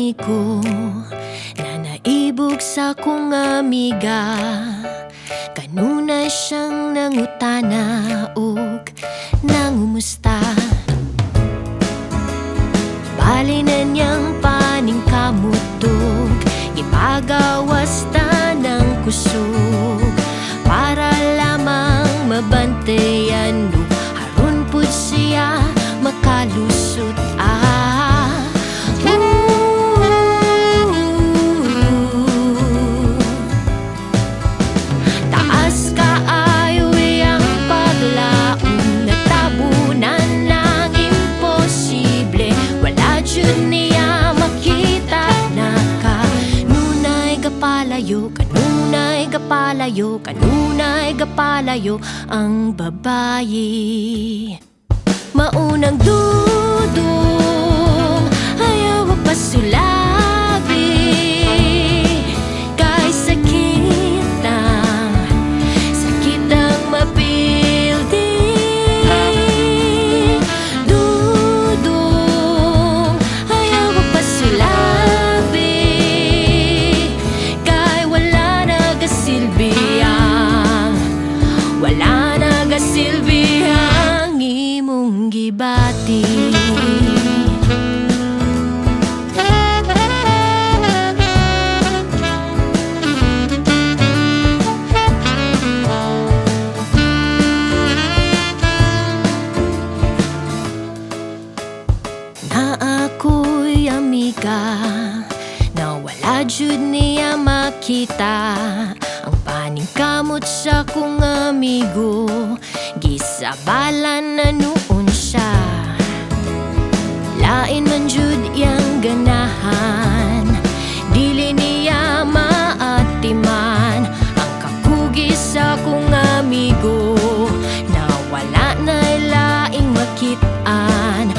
amigo na naibog sa kong amiga. Kanunay siyang nangutana og nangumusta. Bali na niyang paningkamutog, ipagawas ta ng kusog para lamang mabantayan mo. Haron pud siya makalusot. Taas kaayo iyang paglaom, natabunan ng imposible. Wala jud niya makita na kanunay gapalayo, kanunay gapalayo, kanunay gapalayo ang babayi. Maunang dudong ayaw pasulabi, kay sakit ang mapildi. Dudong ayaw pasulabi, kay wala nagasilbiyang, wala nagasilbiyang imong gibati. Na ako'y amiga na wala jud niya makita ang paningkamot sa kong amigo. Gisabalan na noon siya, lain man jud iyang ganahan. Dili niya maatiman ang kakugis sa kong amigo na wala na laing makitaan.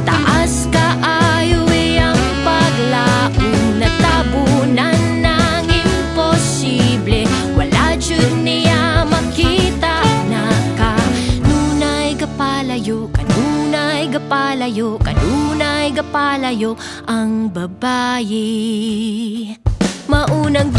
Taas kaayo iyang paglaom, natabunan ng imposible. Wala jud niya makita na kanunay gapalayo, kanunay gapalayo, kanunay gapalayo ang babayi. Maunang